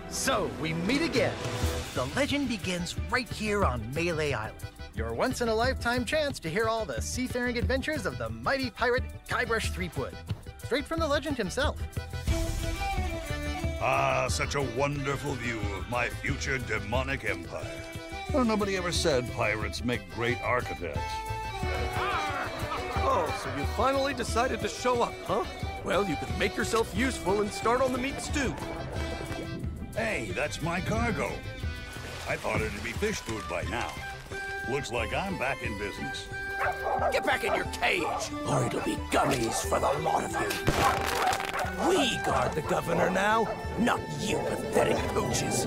So, we meet again. The legend begins right here on Melee Island. Your once-in-a-lifetime chance to hear all the seafaring adventures of the mighty pirate Guybrush Threepwood. Straight from the legend himself. Ah, such a wonderful view of my future demonic empire. Well, nobody ever said pirates make great architects. Oh, so you finally decided to show up, huh? Well, you can make yourself useful and start on the meat stew. Hey, that's my cargo. I thought it'd be fish food by now. Looks like I'm back in business. Get back in your cage, or it'll be gummies for the lot of you. We guard the governor now, not you pathetic pooches.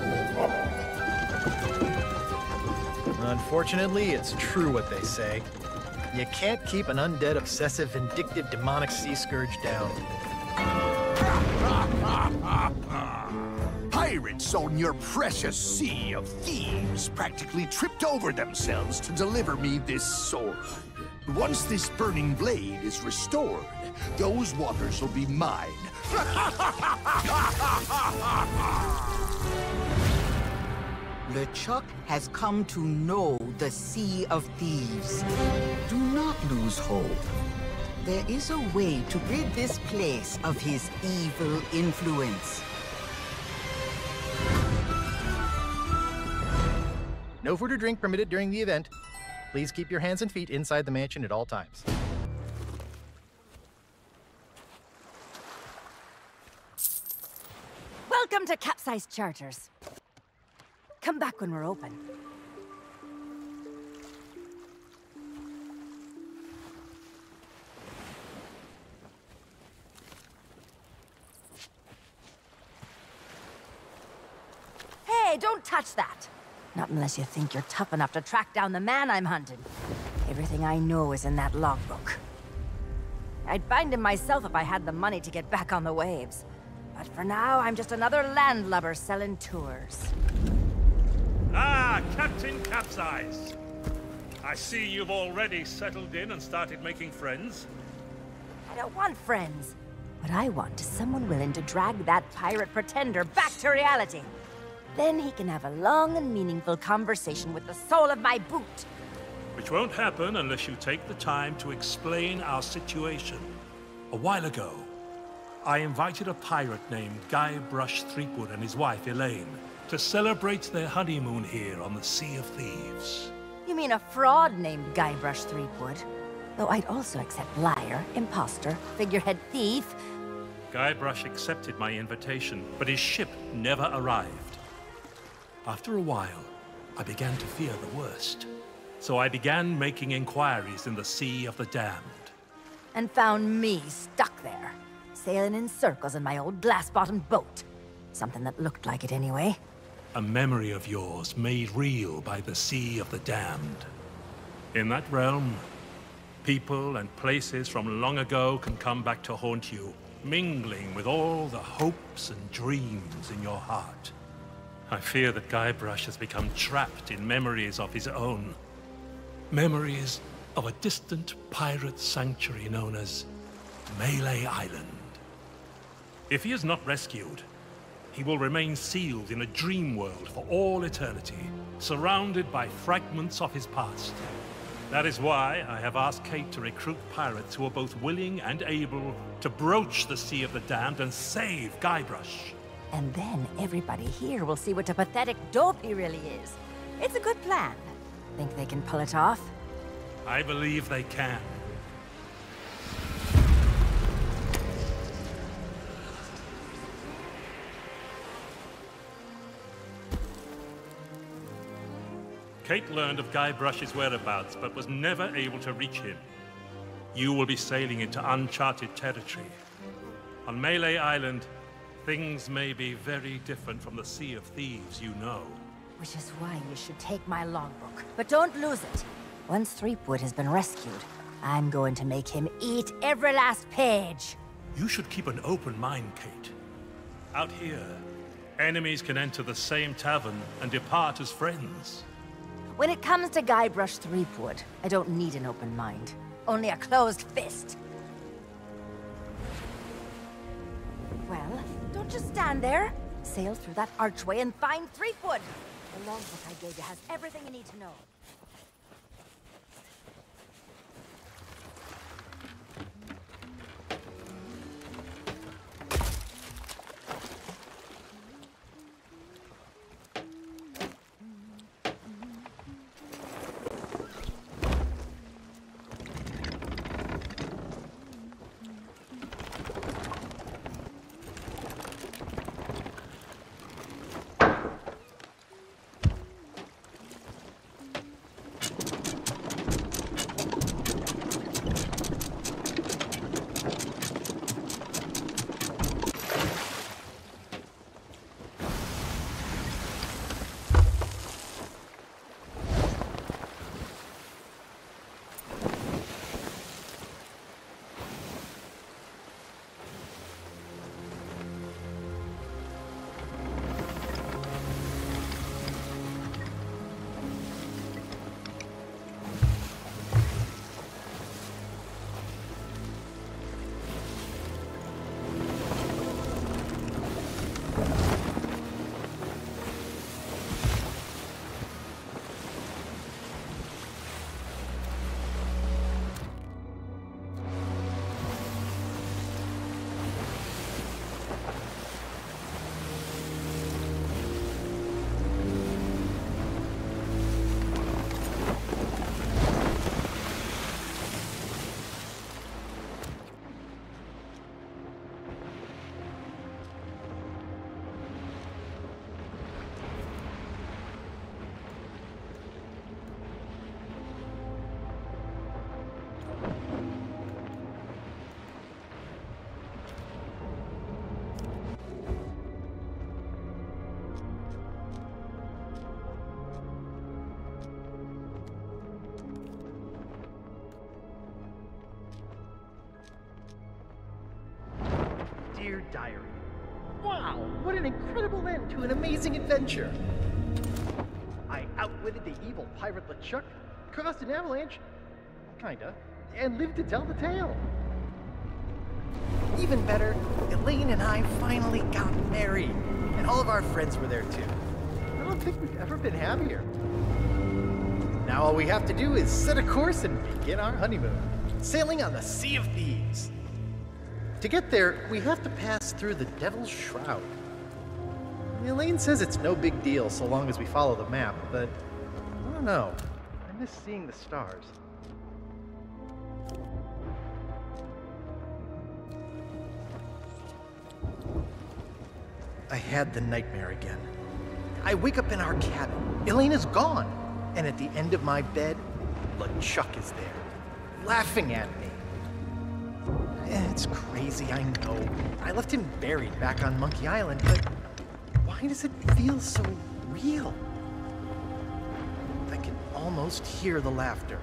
Unfortunately, it's true what they say. You can't keep an undead, obsessive, vindictive, demonic sea scourge down. Pirates on your precious Sea of Thieves practically tripped over themselves to deliver me this sword. Once this burning blade is restored, those waters will be mine. LeChuck has come to know the Sea of Thieves. Do not lose hope. There is a way to rid this place of his evil influence. No food or drink permitted during the event. Please keep your hands and feet inside the mansion at all times. Welcome to Capsized Charters. Come back when we're open. Hey, don't touch that! Not unless you think you're tough enough to track down the man I'm hunting. Everything I know is in that logbook. I'd find him myself if I had the money to get back on the waves. But for now, I'm just another landlubber selling tours. Ah, Captain Capsize. I see you've already settled in and started making friends. I don't want friends. What I want is someone willing to drag that pirate pretender back to reality. Then he can have a long and meaningful conversation with the sole of my boot. Which won't happen unless you take the time to explain our situation. A while ago, I invited a pirate named Guybrush Threepwood and his wife, Elaine, to celebrate their honeymoon here on the Sea of Thieves. You mean a fraud named Guybrush Threepwood? Though I'd also accept liar, imposter, figurehead thief. Guybrush accepted my invitation, but his ship never arrived. After a while, I began to fear the worst. So I began making inquiries in the Sea of the Damned. And found me stuck there, sailing in circles in my old glass-bottomed boat. Something that looked like it anyway. A memory of yours made real by the Sea of the Damned. In that realm, people and places from long ago can come back to haunt you, mingling with all the hopes and dreams in your heart. I fear that Guybrush has become trapped in memories of his own. Memories of a distant pirate sanctuary known as Melee Island. If he is not rescued, he will remain sealed in a dream world for all eternity, surrounded by fragments of his past. That is why I have asked Kate to recruit pirates who are both willing and able to broach the Sea of the Damned and save Guybrush. And then everybody here will see what a pathetic dope he really is. It's a good plan. Think they can pull it off? I believe they can. Kate learned of Guybrush's whereabouts, but was never able to reach him. You will be sailing into uncharted territory. On Melee Island, things may be very different from the Sea of Thieves you know. Which is why you should take my logbook. But don't lose it. Once Threepwood has been rescued, I'm going to make him eat every last page. You should keep an open mind, Kate. Out here, enemies can enter the same tavern and depart as friends. When it comes to Guybrush Threepwood, I don't need an open mind. Only a closed fist. Well, don't just stand there. sail through that archway and find Threepwood. The logbook I gave you has everything you need to know. Dear Diary. Wow, what an incredible end to an amazing adventure! I outwitted the evil pirate LeChuck, caused an avalanche, kinda, and lived to tell the tale. Even better, Elaine and I finally got married, and all of our friends were there too. I don't think we've ever been happier. Now all we have to do is set a course and begin our honeymoon, sailing on the Sea of Thieves. To get there, we have to pass through the Devil's Shroud. Elaine says it's no big deal so long as we follow the map, but I don't know. I miss seeing the stars. I had the nightmare again. I wake up in our cabin. Elaine is gone. And at the end of my bed, LeChuck is there, laughing at me. It's crazy, I know. I left him buried back on Monkey Island, but why does it feel so real? I can almost hear the laughter.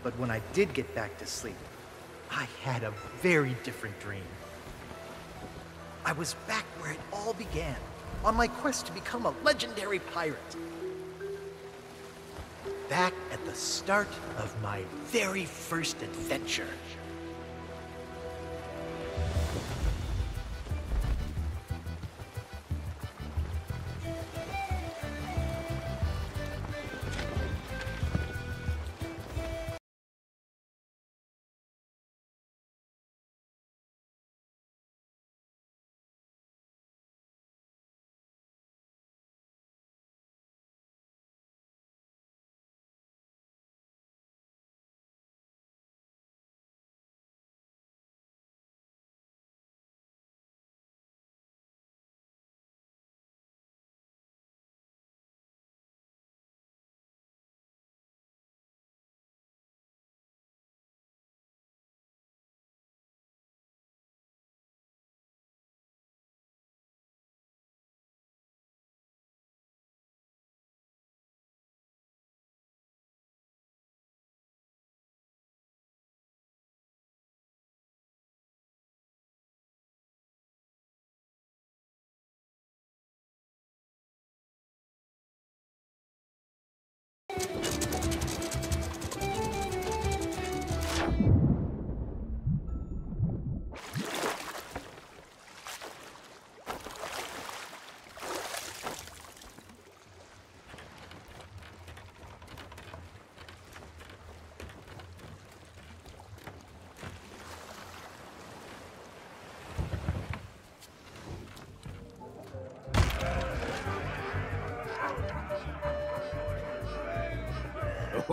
But when I did get back to sleep, I had a very different dream. I was back where it all began, on my quest to become a legendary pirate. Back at the start of my very first adventure.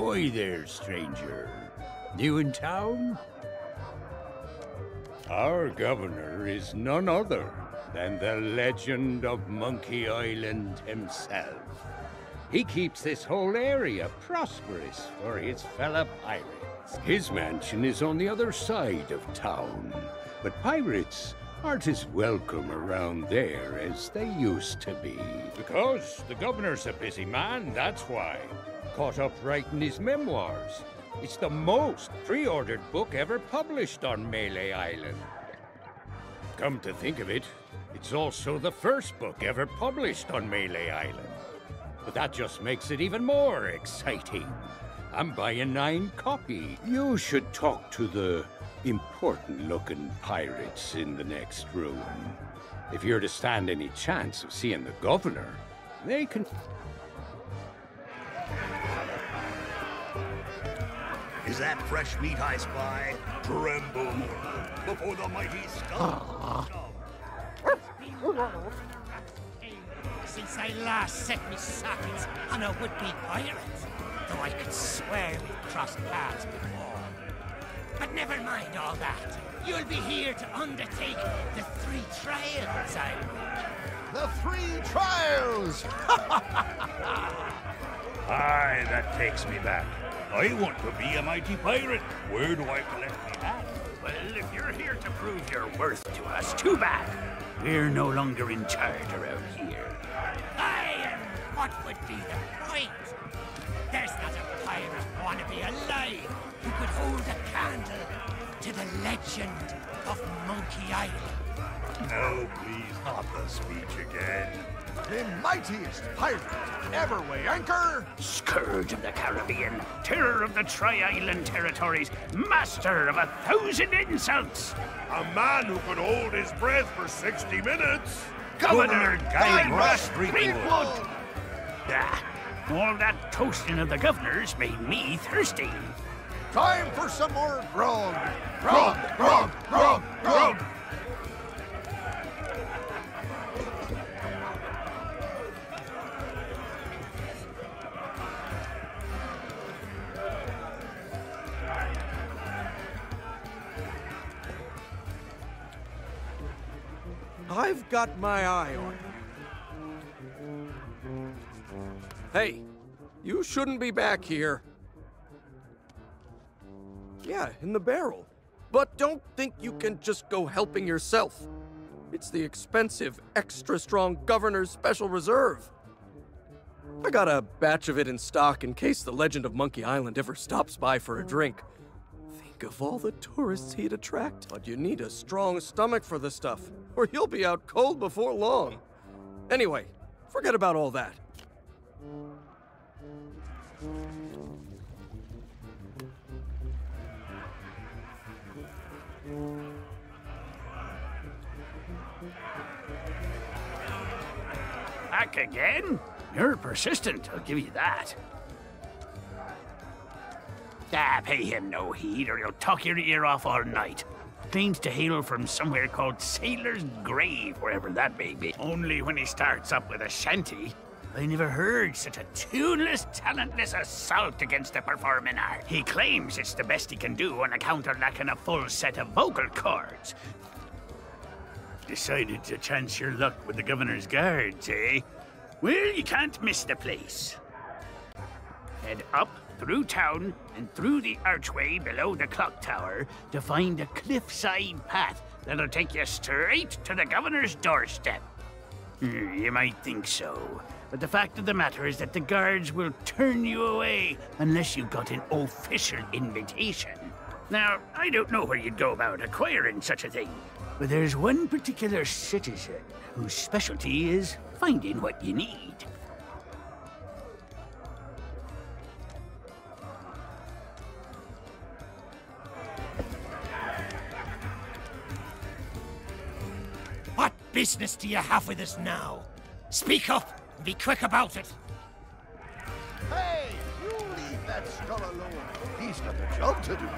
Ahoy there, stranger. New in town? Our governor is none other than the legend of Monkey Island himself. He keeps this whole area prosperous for his fellow pirates. His mansion is on the other side of town, but pirates aren't as welcome around there as they used to be. Because the governor's a busy man, that's why. Caught up writing his memoirs. It's the most pre-ordered book ever published on Melee Island. Come to think of it, it's also the first book ever published on Melee Island. But that just makes it even more exciting. I'm buying 9 copies. You should talk to the important-looking pirates in the next room. If you're to stand any chance of seeing the governor, they can... Is that fresh meat I spy? Tremble before the mighty skull. Since I last set me sockets on a would-be pirate, though I could swear we've crossed paths before. But never mind all that. You'll be here to undertake the 3 trials I wrote. The 3 trials! Aye, that takes me back. I want to be a mighty pirate. Where do I collect my hat? Well, if you're here to prove your worth to us, too bad. We're no longer in charge around here. Aye, and what would be the point? There's not a pirate wannabe alive who could hold a candle to the legend of Monkey Island. No, please, not the speech again. The mightiest pirate ever weigh anchor! Scourge of the Caribbean, terror of the Tri-Island territories, master of 1,000 insults. A man who could hold his breath for 60 minutes. Governor Guybrush Threepwood. Threepwood. Ah, all that toasting of the governors made me thirsty. Time for some more grog! Grog! Grog! Grog! Grog! I've got my eye on you. Hey, you shouldn't be back here. Yeah, in the barrel. But don't think you can just go helping yourself. It's the expensive, extra-strong Governor's Special Reserve. I got a batch of it in stock in case the legend of Monkey Island ever stops by for a drink. Think of all the tourists he'd attract. But you need a strong stomach for the stuff, or you'll be out cold before long. Anyway, forget about all that. Back again? You're persistent, I'll give you that. Ah, pay him no heed or he'll talk your ear off all night. Claims to hail from somewhere called Sailor's Grave, wherever that may be. Only when he starts up with a shanty. I never heard such a tuneless, talentless assault against the performing art. He claims it's the best he can do on account of lacking a full set of vocal cords. Decided to chance your luck with the governor's guards, eh? Well, you can't miss the place. Head up, through town, and through the archway below the clock tower to find a cliffside path that'll take you straight to the governor's doorstep. You might think so, but the fact of the matter is that the guards will turn you away unless you've got an official invitation. Now, I don't know where you'd go about acquiring such a thing, but there's one particular citizen whose specialty is finding what you need. What business do you have with us now? Speak up and be quick about it. Hey, you leave that skull alone. He's got a job to do.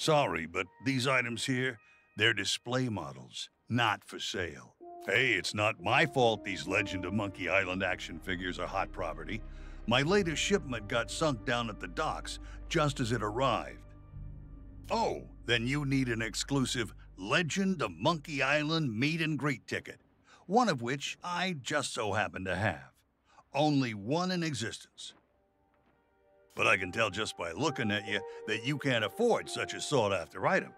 Sorry, but these items here, they're display models, not for sale. Hey, it's not my fault these Legend of Monkey Island action figures are hot property. My latest shipment got sunk down at the docks just as it arrived. Oh, then you need an exclusive Legend of Monkey Island meet and greet ticket, one of which I just so happen to have. Only one in existence. But I can tell just by looking at you that you can't afford such a sought-after item.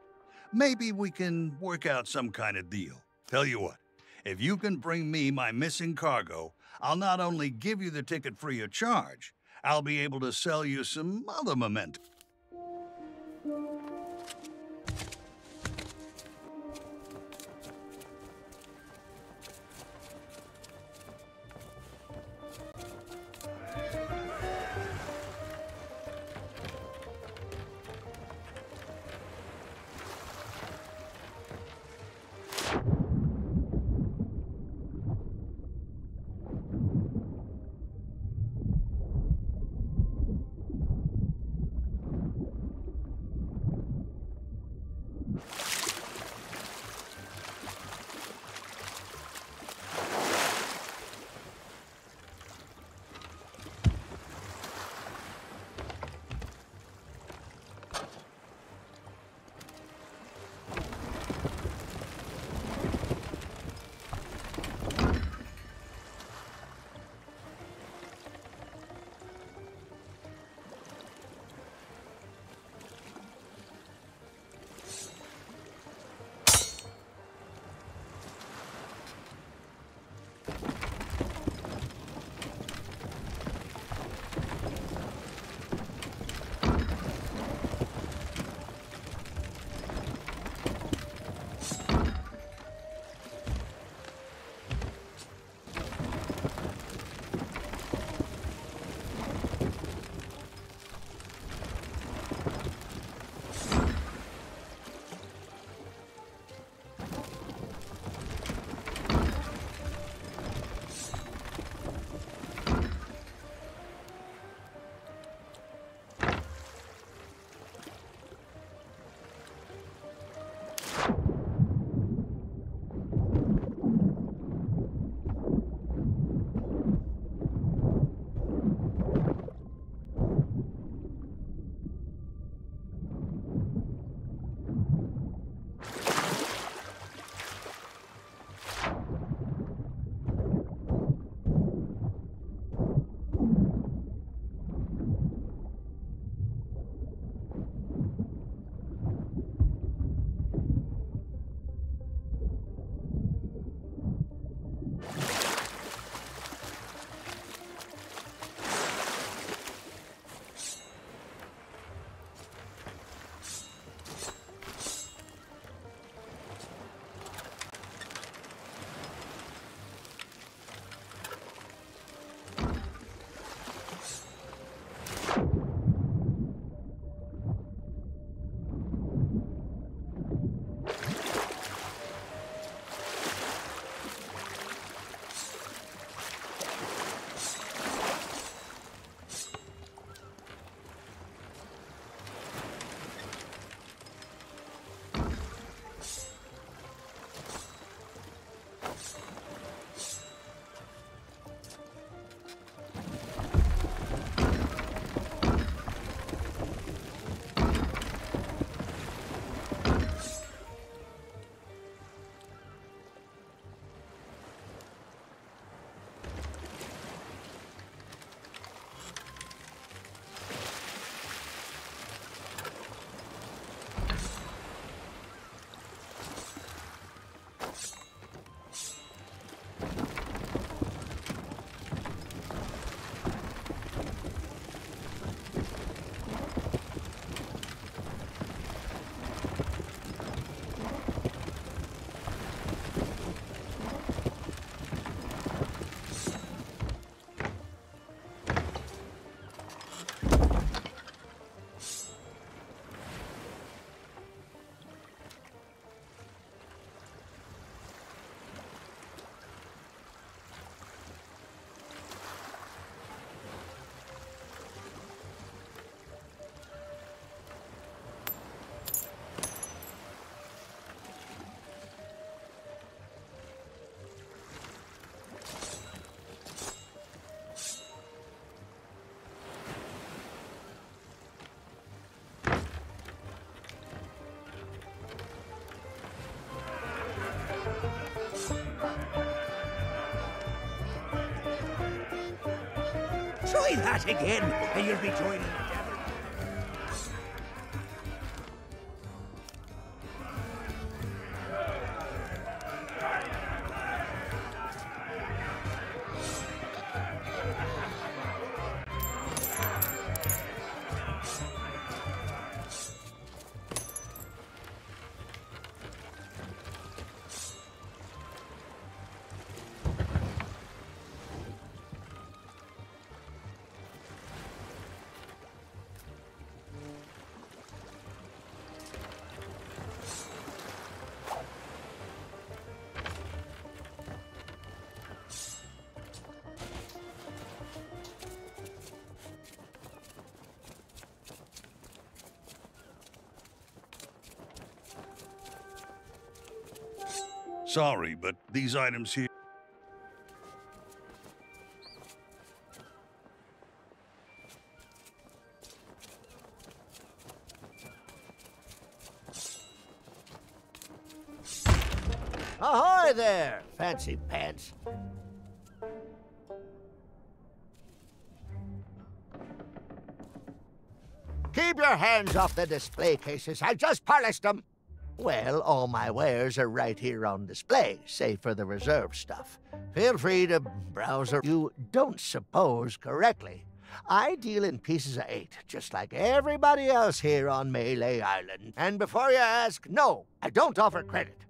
Maybe we can work out some kind of deal. Tell you what, if you can bring me my missing cargo, I'll not only give you the ticket free of charge, I'll be able to sell you some other memento. Try that again, and you'll be joining the devil. Sorry, but these items here... Ahoy there, fancy pants. Keep your hands off the display cases. I just polished them. Well, all my wares are right here on display, save for the reserve stuff. Feel free to browse. You don't suppose correctly. I deal in pieces of 8, just like everybody else here on Melee Island. And before you ask, no, I don't offer credit.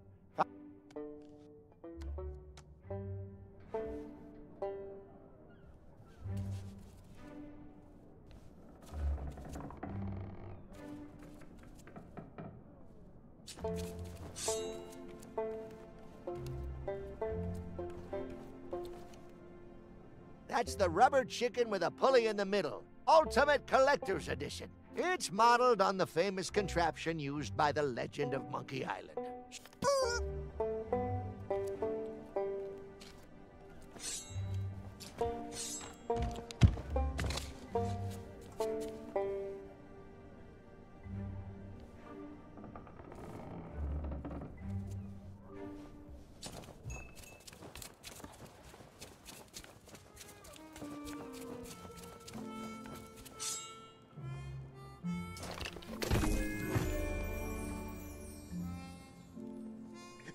That's the rubber chicken with a pulley in the middle. Ultimate Collector's Edition. It's modeled on the famous contraption used by the legend of Monkey Island.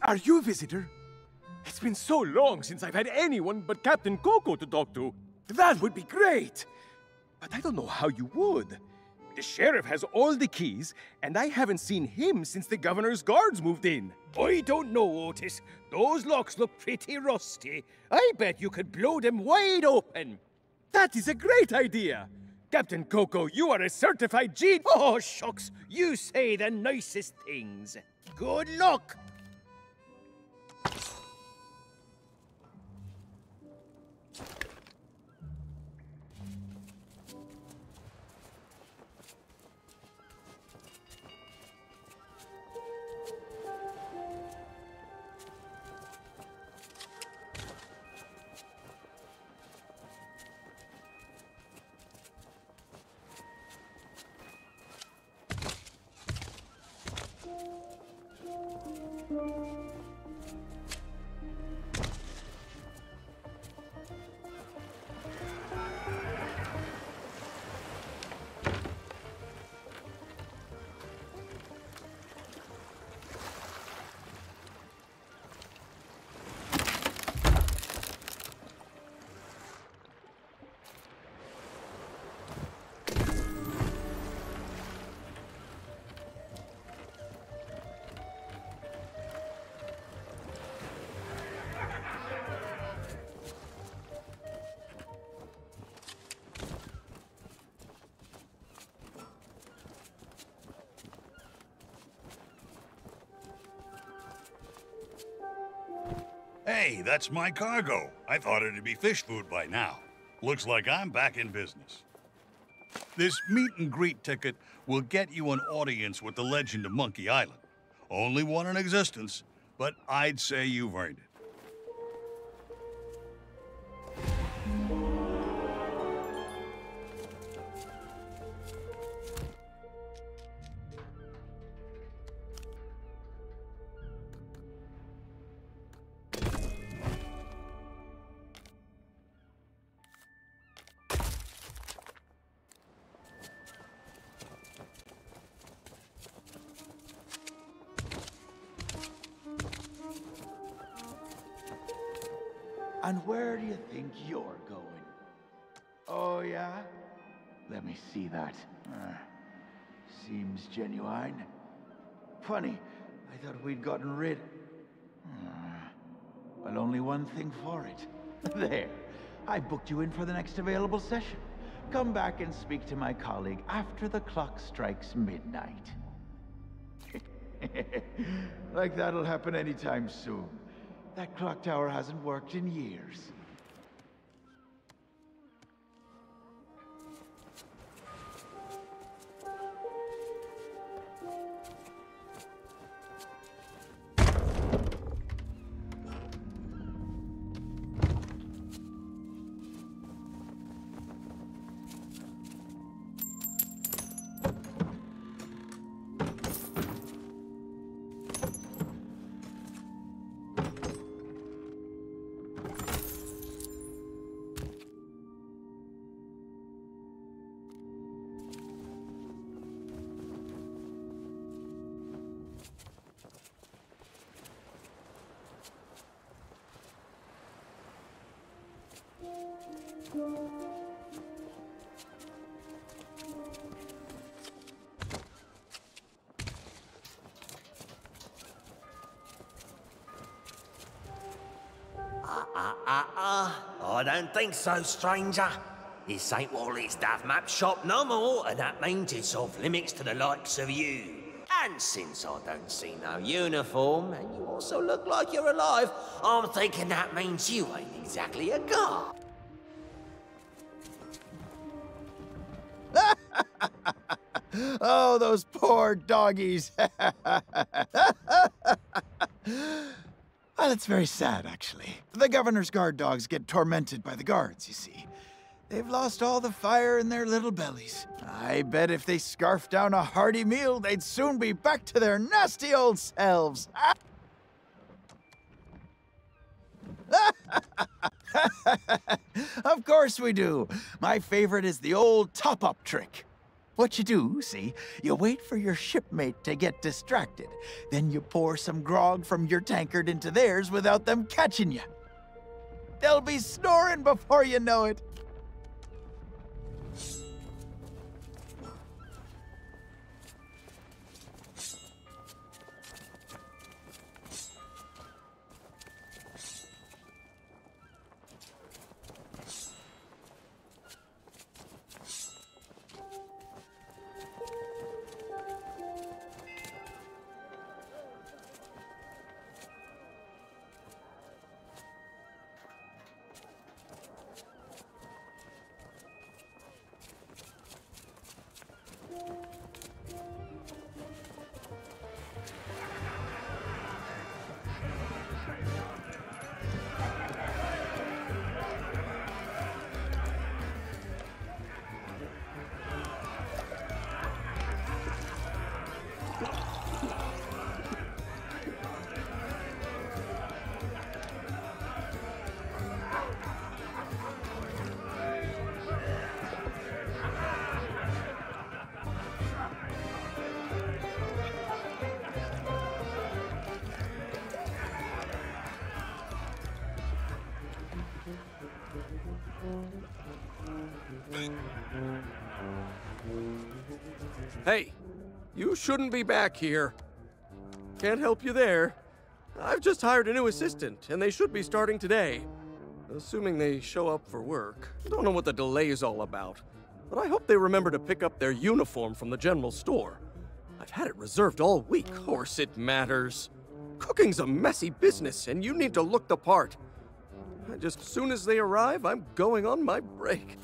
Are you a visitor? It's been so long since I've had anyone but Captain Coco to talk to. That would be great! But I don't know how you would. The sheriff has all the keys, and I haven't seen him since the governor's guards moved in. I don't know, Otis. Those locks look pretty rusty. I bet you could blow them wide open. That is a great idea! Captain Coco, you are a certified G... Oh, shucks. You say the nicest things. Good luck! Hey, that's my cargo. I thought it'd be fish food by now. Looks like I'm back in business. This meet and greet ticket will get you an audience with the legend of Monkey Island. Only one in existence, but I'd say you've earned it. And where do you think you're going? Oh, yeah? Let me see that. Seems genuine. Funny, I thought we'd gotten rid... Well, only one thing for it. There. I booked you in for the next available session. Come back and speak to my colleague after the clock strikes midnight. Like that'll happen anytime soon. That clock tower hasn't worked in years. I don't think so, stranger. This ain't Wally's Duff Map shop no more, and that means it's off limits to the likes of you. And since I don't see no uniform, and you also look like you're alive, I'm thinking that means you ain't exactly a guard. Oh, those poor doggies. Well, it's very sad, actually. The governor's guard dogs get tormented by the guards, you see. They've lost all the fire in their little bellies. I bet if they scarfed down a hearty meal, they'd soon be back to their nasty old selves. Of course we do. My favorite is the old top-up trick. What you do, see, you wait for your shipmate to get distracted. Then you pour some grog from your tankard into theirs without them catching you. They'll be snoring before you know it. Hey, you shouldn't be back here. Can't help you there. I've just hired a new assistant, and they should be starting today. Assuming they show up for work. Don't know what the delay is all about, but I hope they remember to pick up their uniform from the general store. I've had it reserved all week. Of course it matters. Cooking's a messy business, and you need to look the part. Just as soon as they arrive, I'm going on my break.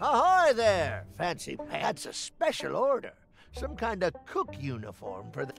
Ahoy there! Fancy pants, a special order. Some kind of cook uniform for the...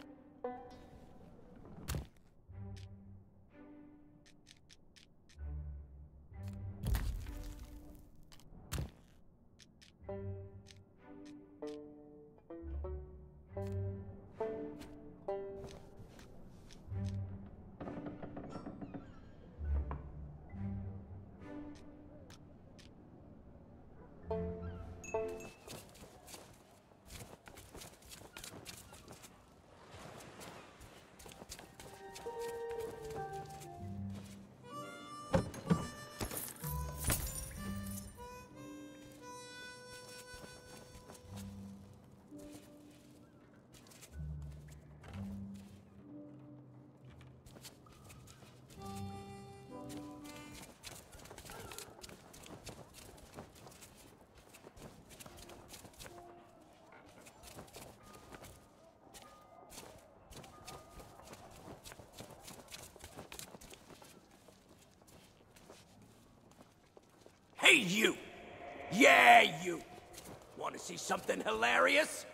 Hey, you! Yeah, you! Want to see something hilarious?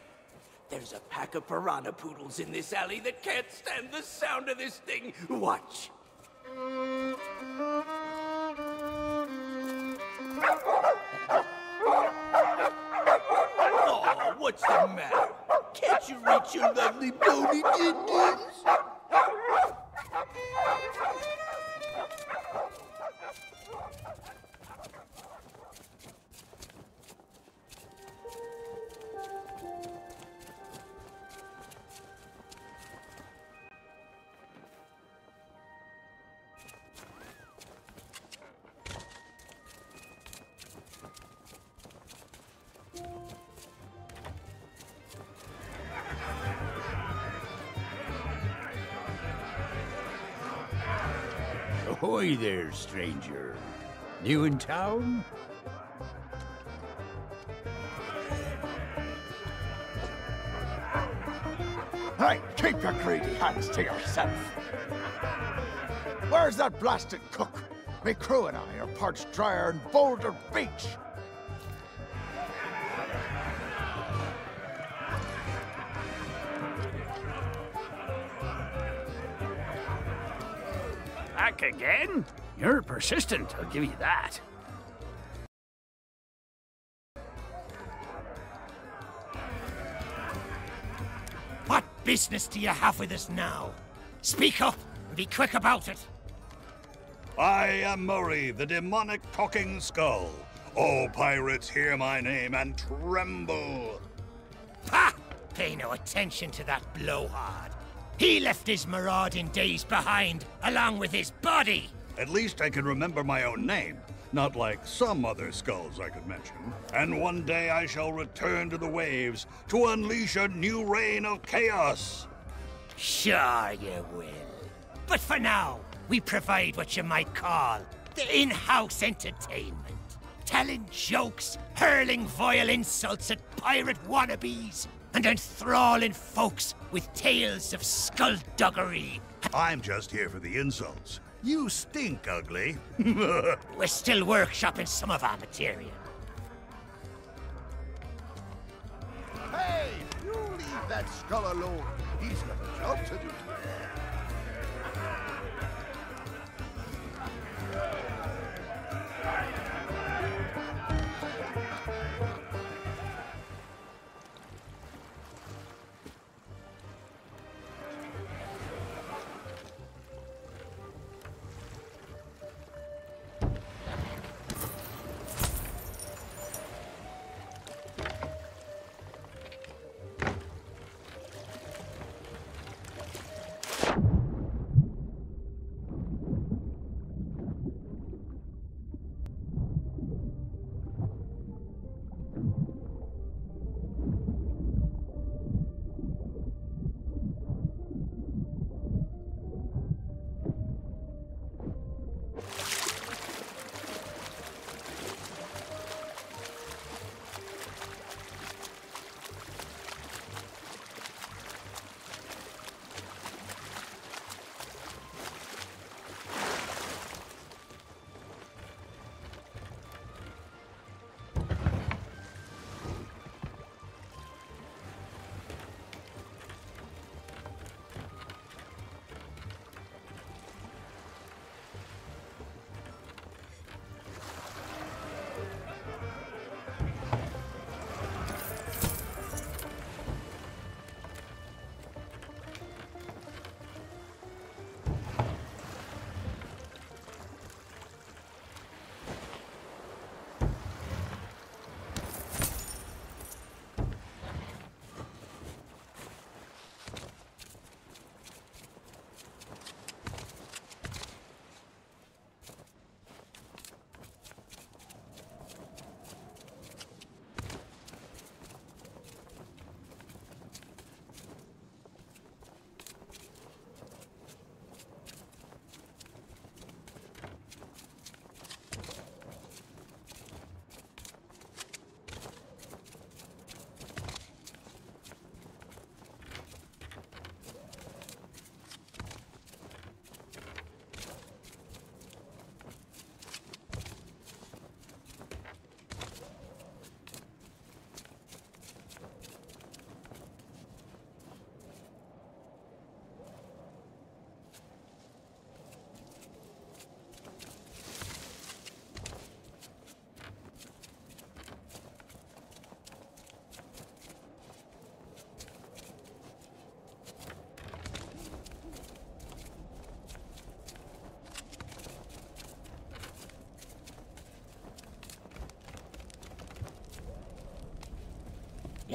There's a pack of piranha poodles in this alley that can't stand the sound of this thing. Watch. Oh, what's the matter? Can't you reach your lovely bony dindins? Ahoy there, stranger. New in town? Hey, keep your greedy hands to yourself. Where's that blasted cook? Me crew and I are parched drier than Boulder Beach. Back again? You're persistent, I'll give you that. What business do you have with us now? Speak up and be quick about it. I am Murray, the demonic talking skull. Oh, pirates, hear my name and tremble. Ha! Pay no attention to that blowhard. He left his marauding days behind, along with his body. At least I can remember my own name, not like some other skulls I could mention. And one day I shall return to the waves to unleash a new reign of chaos. Sure you will. But for now, we provide what you might call the in-house entertainment. Telling jokes, hurling vile insults at pirate wannabes, and enthralling folks with tales of skullduggery. I'm just here for the insults. You stink, ugly. We're still workshopping some of our material. Hey, you leave that skull alone. He's got a job to do.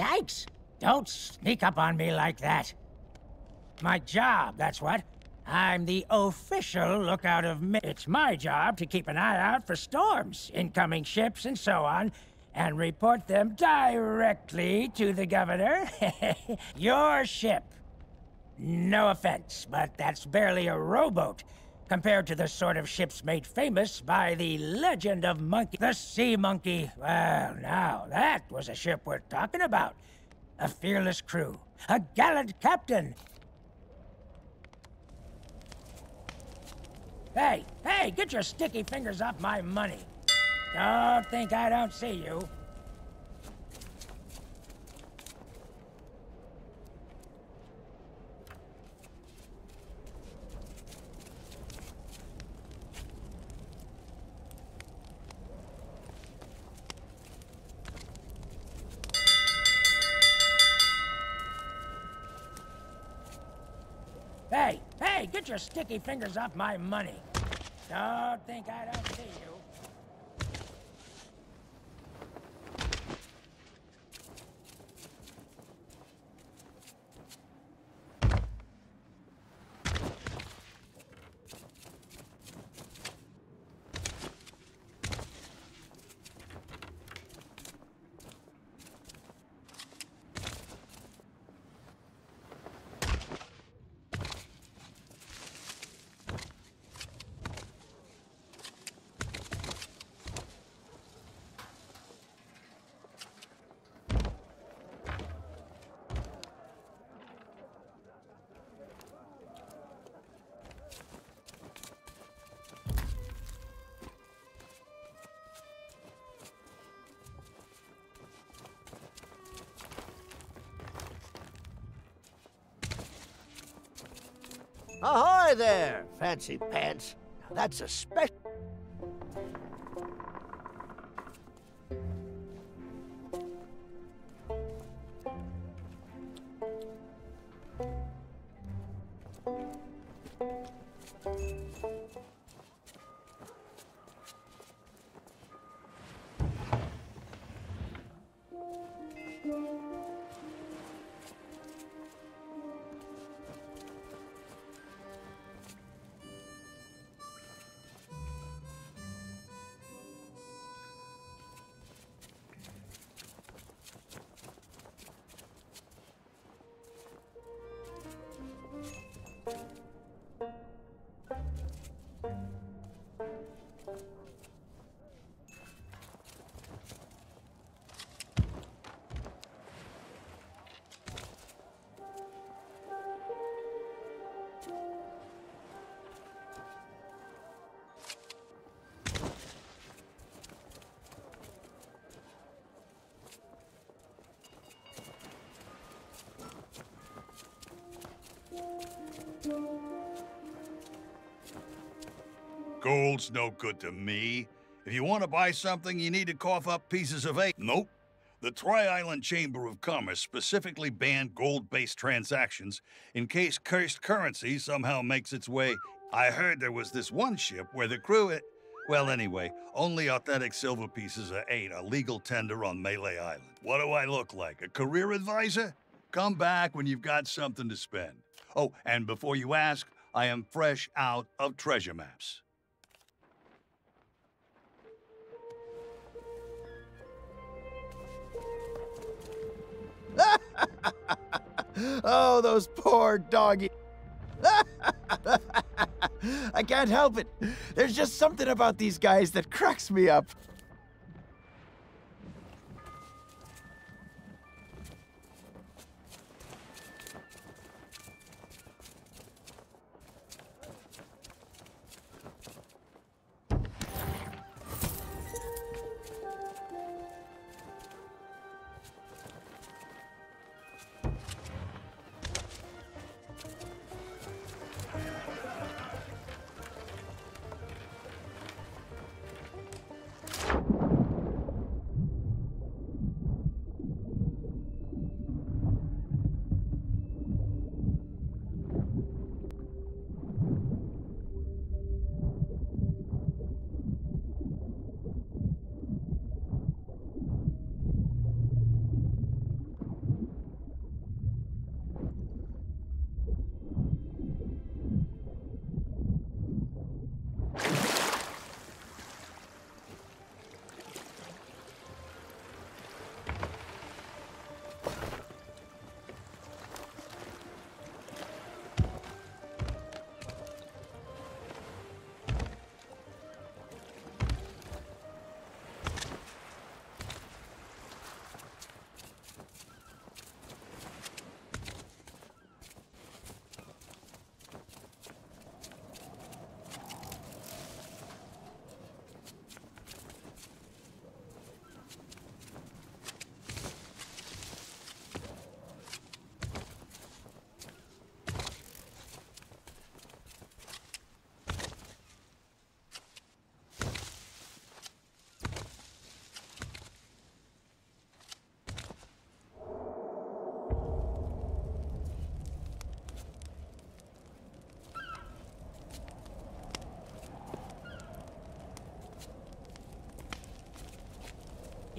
Yikes! Don't sneak up on me like that. My job, that's what. I'm the official lookout of It's my job to keep an eye out for storms, incoming ships, and so on, and report them directly to the governor. Your ship. No offense, but that's barely a rowboat compared to the sort of ships made famous by the legend of Monkey. The Sea Monkey. Well, now, that was a ship worth talking about. A fearless crew. A gallant captain. Hey, get your sticky fingers off my money. Don't think I don't see you. Hey, get your sticky fingers off my money. Don't think I don't see you. Ahoy there, fancy pants. Now that's a special... Gold's no good to me. If you want to buy something, you need to cough up pieces of eight. Nope. The Tri-Island Chamber of Commerce specifically banned gold-based transactions in case cursed currency somehow makes its way. I heard there was this one ship where the crew... Well, anyway, only authentic silver pieces are 8, a legal tender on Melee Island. What do I look like, a career advisor? Come back when you've got something to spend. Oh, and before you ask, I am fresh out of treasure maps. Oh, those poor doggy. I can't help it. There's just something about these guys that cracks me up.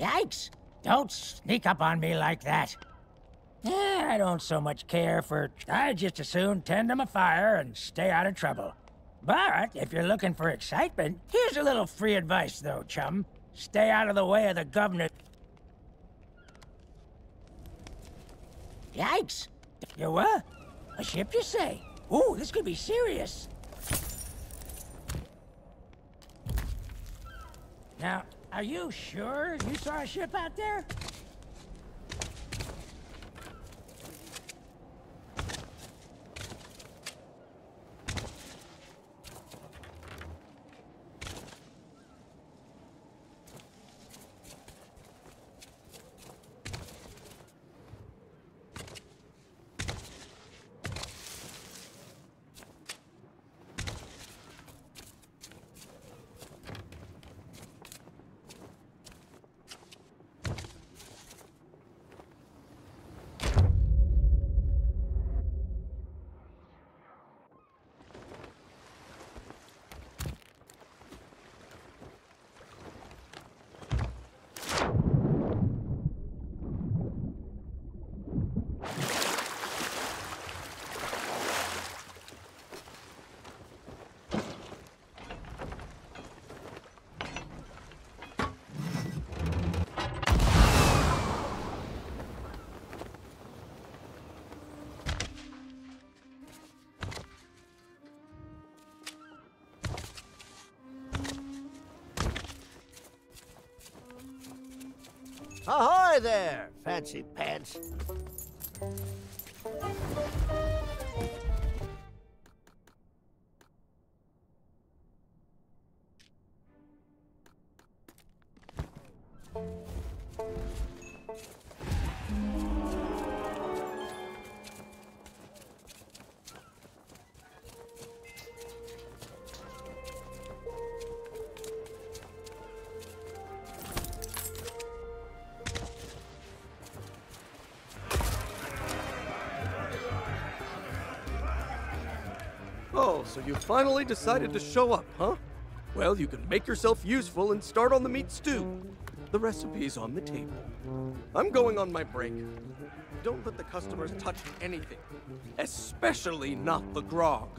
Yikes! Don't sneak up on me like that. I don't so much care for... I'd just as soon tend to my fire and stay out of trouble. But if you're looking for excitement, here's a little free advice, though, chum. Stay out of the way of the governor. Yikes! You what? A ship, you say? Ooh, this could be serious. Now, are you sure you saw a ship out there? Ahoy there, fancy pants. Oh, so you finally decided to show up, huh? Well, you can make yourself useful and start on the meat stew. The recipe's on the table. I'm going on my break. Don't let the customers touch anything, especially not the grog.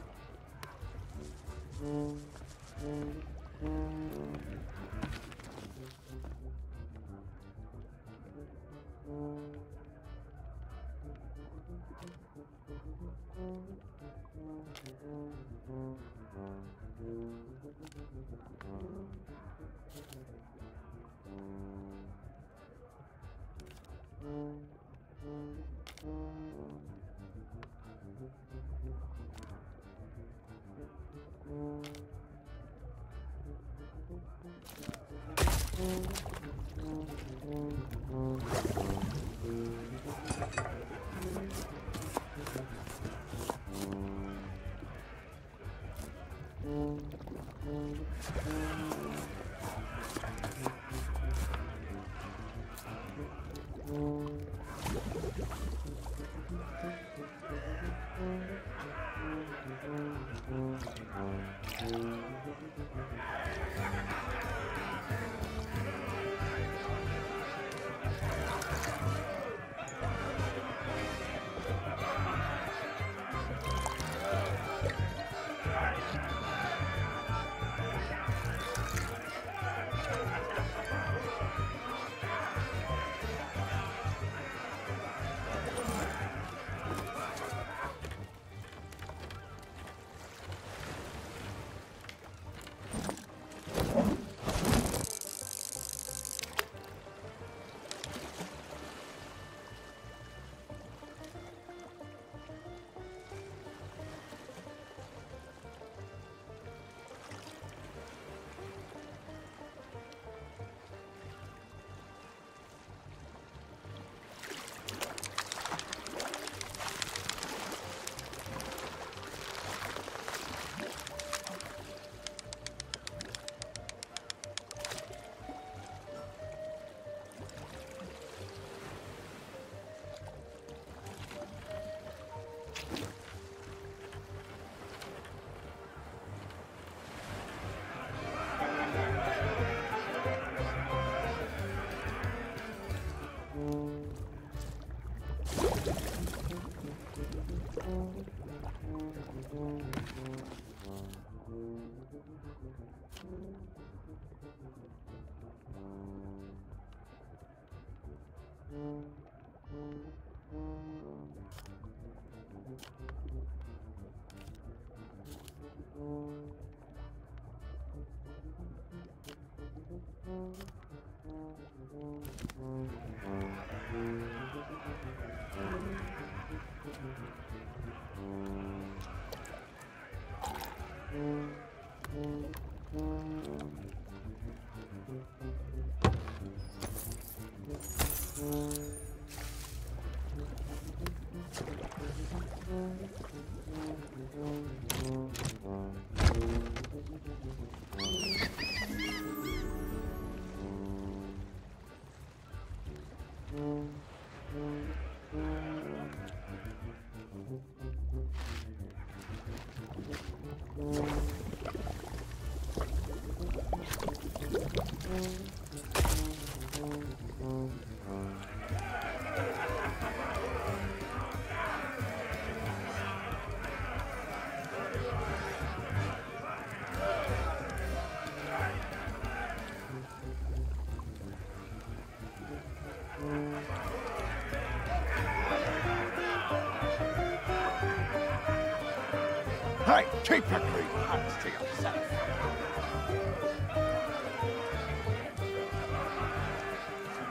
Hey, keep your green hands to yourself.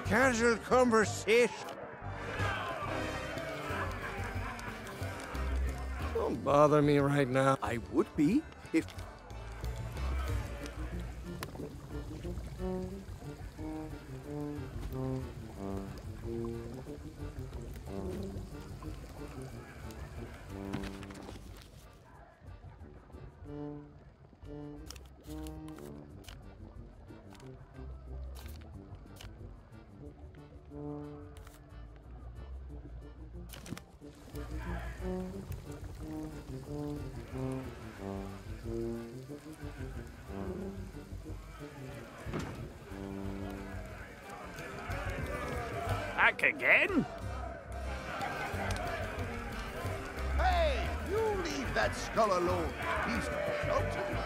Casual conversation. Don't bother me right now. I would be if... Back again? Hey, you leave that skull alone. He's shouting.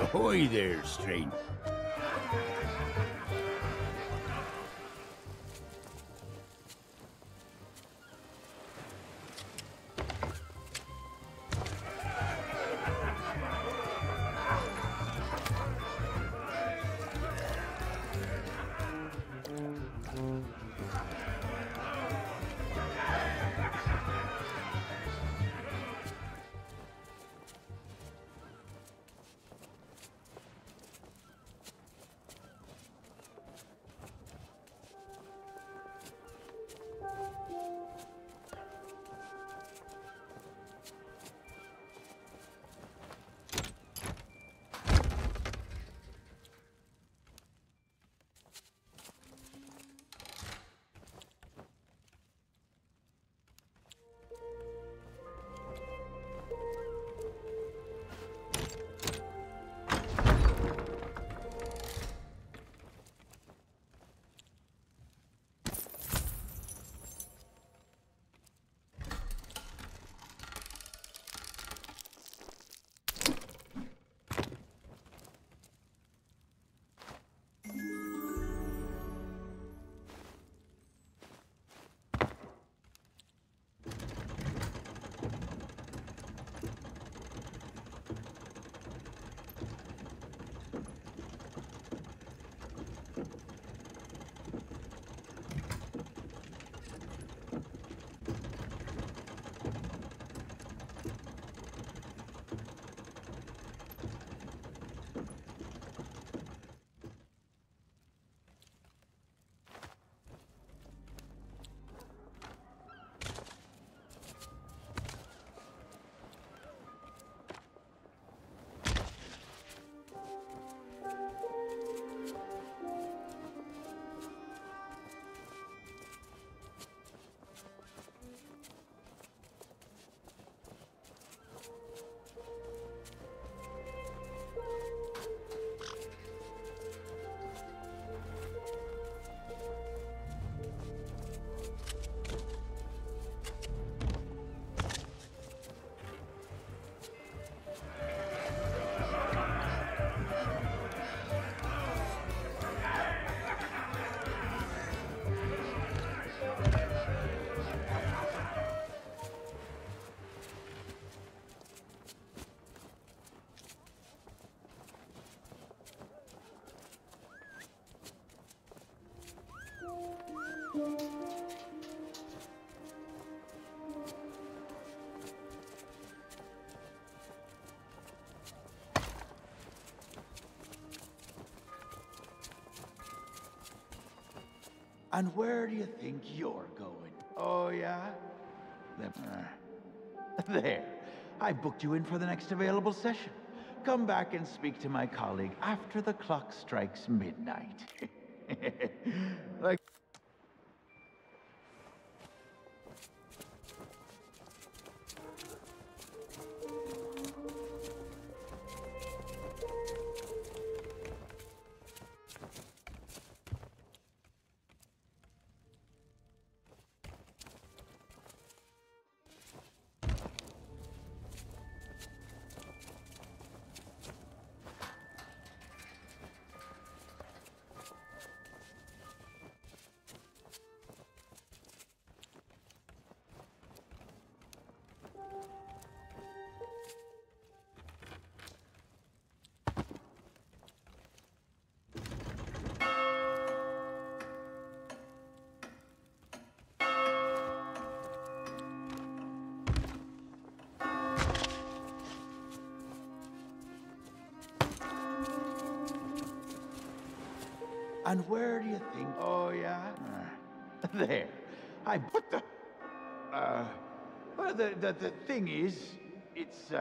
Ahoy there, stranger. And where do you think you're going? Oh, yeah? There. I booked you in for the next available session. Come back and speak to my colleague after the clock strikes midnight. Like... And where do you think... Oh, yeah? There. I put the... Well, the thing is, it's,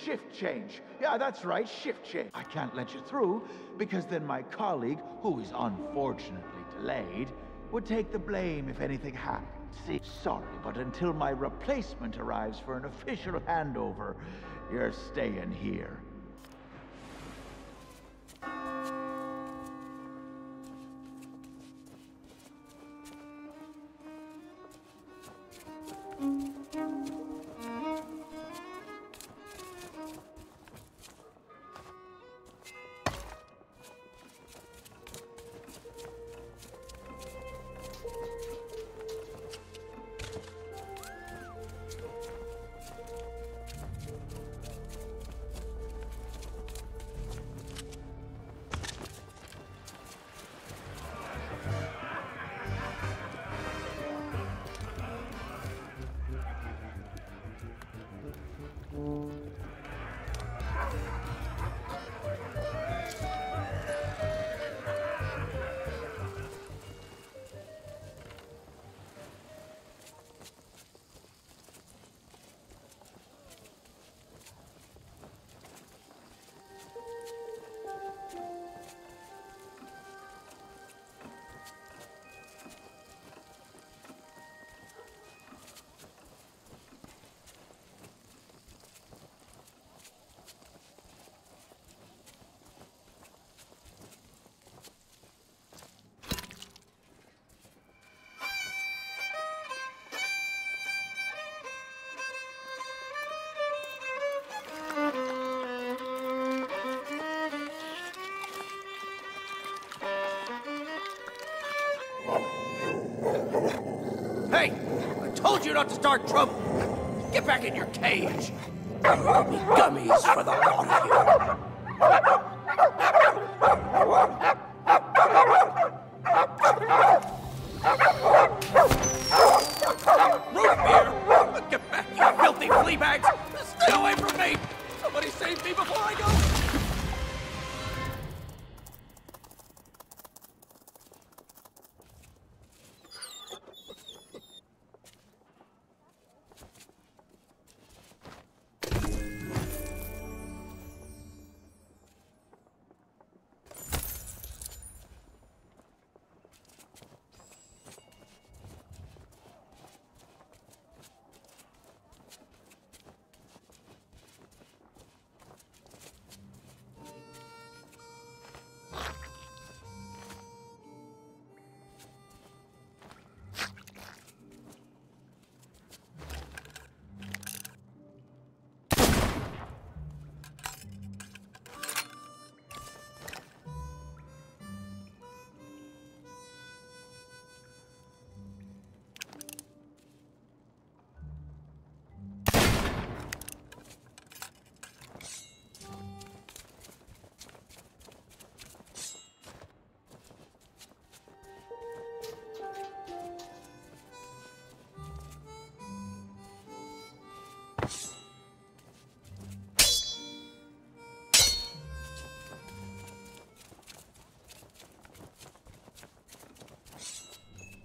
shift change. Yeah, that's right, shift change. I can't let you through, because then my colleague, who is unfortunately delayed, would take the blame if anything happened. See, sorry, but until my replacement arrives for an official handover, you're staying here. Hey! I told you not to start trouble! Get back in your cage! There'll be gummies for the lot of you! Root beer! Get back, you filthy flea bags! Stay away from me! Somebody save me before I go!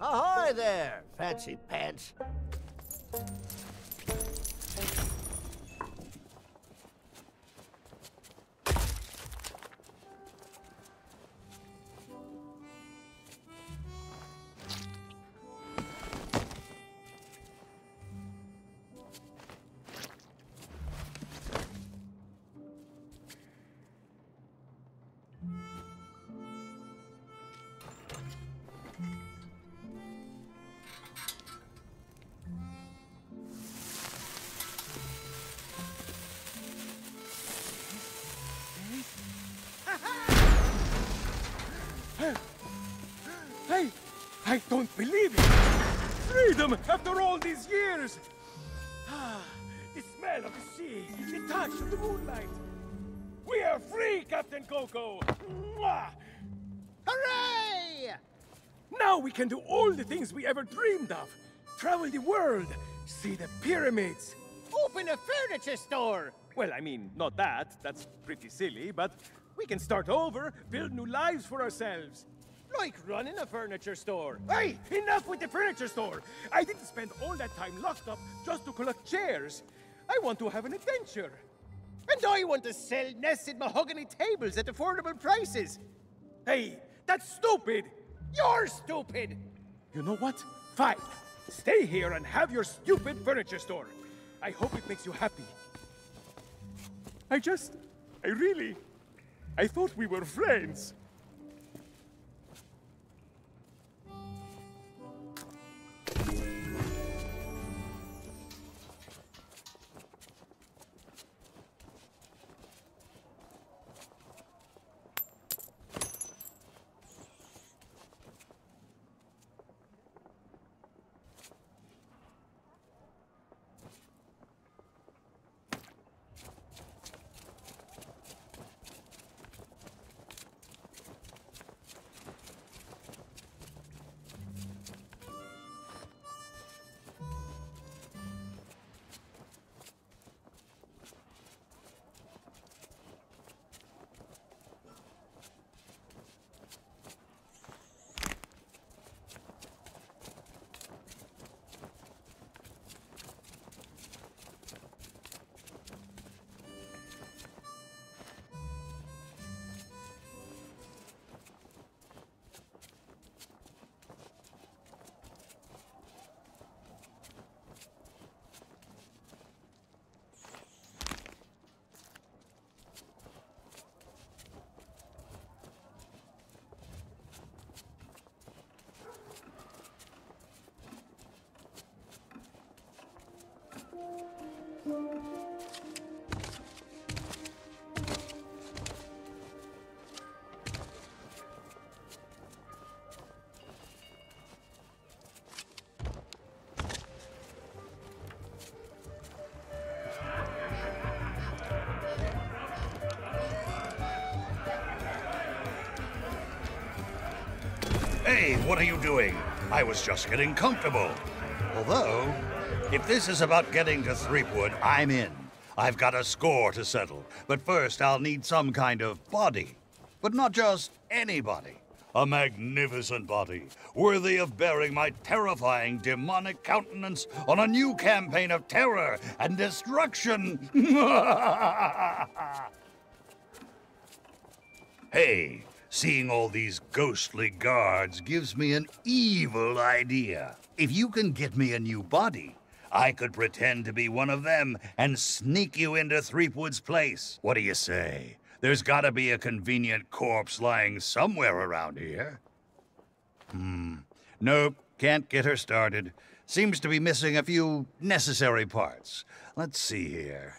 Ahoy there, fancy pants. I don't believe it! Freedom after all these years! Ah, the smell of the sea, the touch of the moonlight. We are free, Captain Coco! Mwah! Hooray! Now we can do all the things we ever dreamed of. Travel the world, see the pyramids. Open a furniture store! Well, I mean, not that. That's pretty silly, but we can start over, build new lives for ourselves. Like running a furniture store. Hey, enough with the furniture store! I didn't spend all that time locked up just to collect chairs. I want to have an adventure. And I want to sell nested mahogany tables at affordable prices. Hey, that's stupid! You're stupid! You know what? Fine. Stay here and have your stupid furniture store. I hope it makes you happy. I thought we were friends. Hey, what are you doing? I was just getting comfortable. Although, if this is about getting to Threepwood, I'm in. I've got a score to settle. But first, I'll need some kind of body. But not just any body. A magnificent body, worthy of bearing my terrifying demonic countenance on a new campaign of terror and destruction. Hey, seeing all these ghostly guards gives me an evil idea. If you can get me a new body, I could pretend to be one of them and sneak you into Threepwood's place. What do you say? There's gotta be a convenient corpse lying somewhere around here. Nope, can't get her started. Seems to be missing a few necessary parts. Let's see here.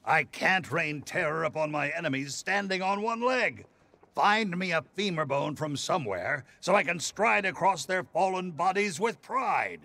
I can't rain terror upon my enemies standing on one leg. Find me a femur bone from somewhere so I can stride across their fallen bodies with pride.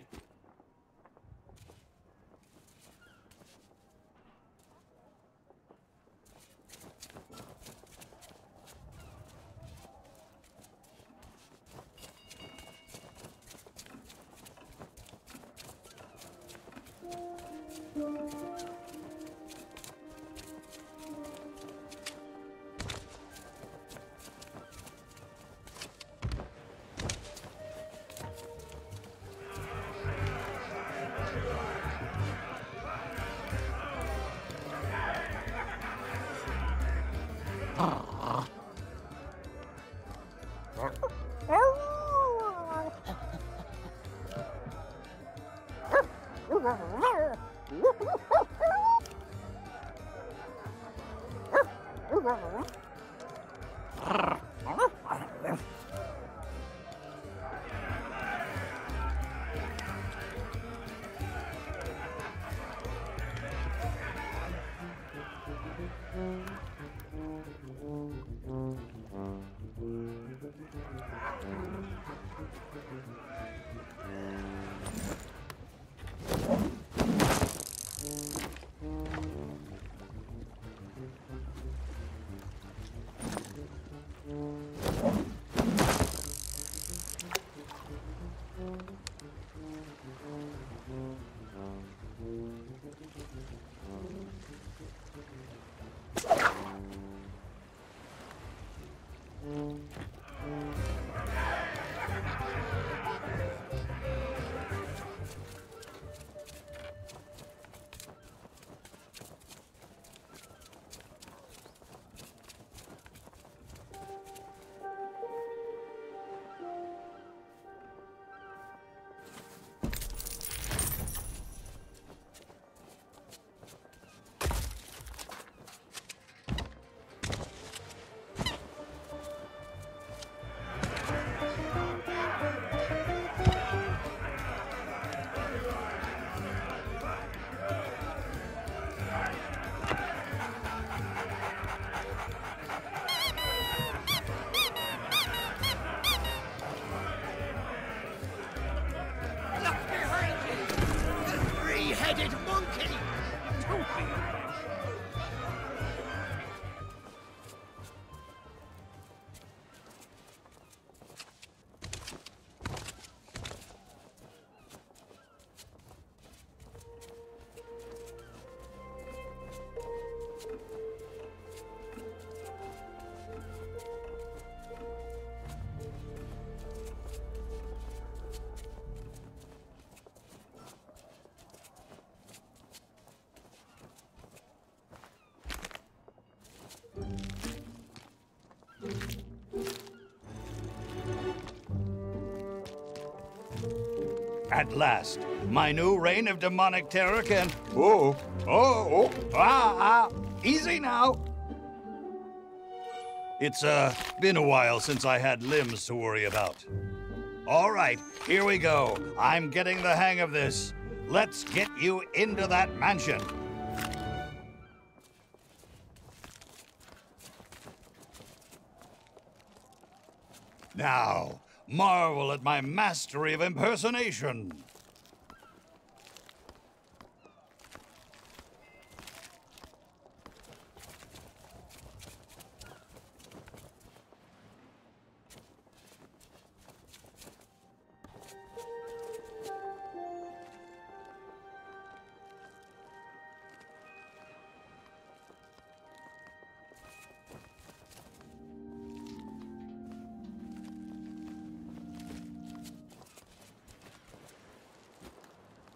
At last, my new reign of demonic terror can... Easy now. It's, been a while since I had limbs to worry about. All right, here we go. I'm getting the hang of this. Let's get you into that mansion. Now, marvel at my mastery of impersonation.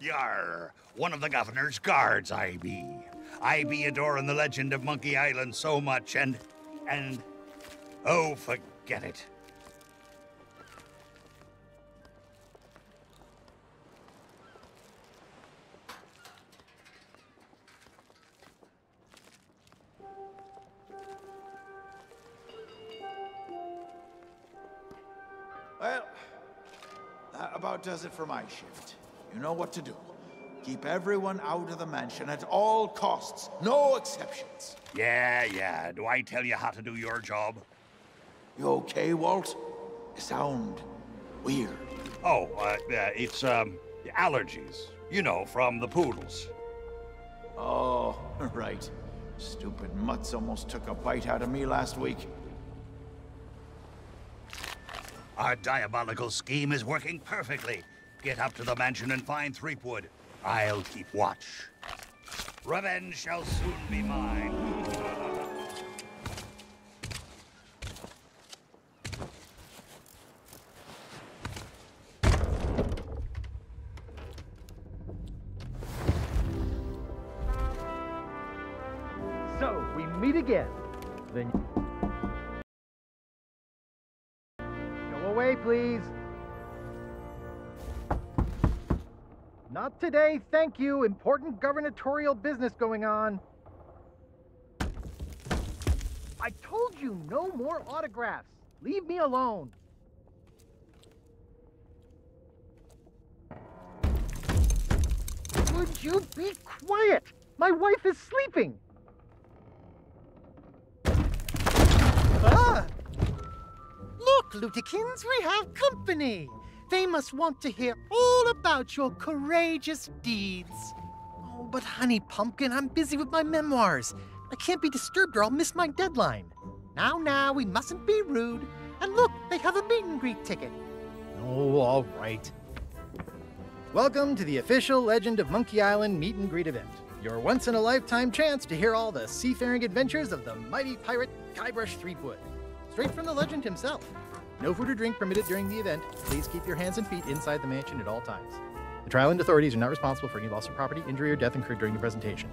Yar, one of the governor's guards I be. I be adoring the legend of Monkey Island so much and, oh, forget it. Well, that about does it for my shift. You know what to do. Keep everyone out of the mansion at all costs. No exceptions. Yeah. Do I tell you how to do your job? You okay, Walt? You sound weird. Oh, it's, allergies. You know, from the poodles. Oh, right. Stupid mutts almost took a bite out of me last week. Our diabolical scheme is working perfectly. Get up to the mansion and find Threepwood. I'll keep watch. Revenge shall soon be mine. So, we meet again. Then... Go away, please. Not today, thank you. Important gubernatorial business going on. I told you no more autographs. Leave me alone. Would you be quiet? My wife is sleeping. Ah! Look, Lutikins, we have company. They must want to hear all about your courageous deeds. Oh, but honey pumpkin, I'm busy with my memoirs. I can't be disturbed or I'll miss my deadline. Now, we mustn't be rude. And look, they have a meet and greet ticket. Oh, all right. Welcome to the official Legend of Monkey Island meet and greet event. Your once-in-a-lifetime chance to hear all the seafaring adventures of the mighty pirate Guybrush Threepwood. Straight from the legend himself. No food or drink permitted during the event. Please keep your hands and feet inside the mansion at all times. The Trial and authorities are not responsible for any loss of property, injury, or death incurred during the presentation.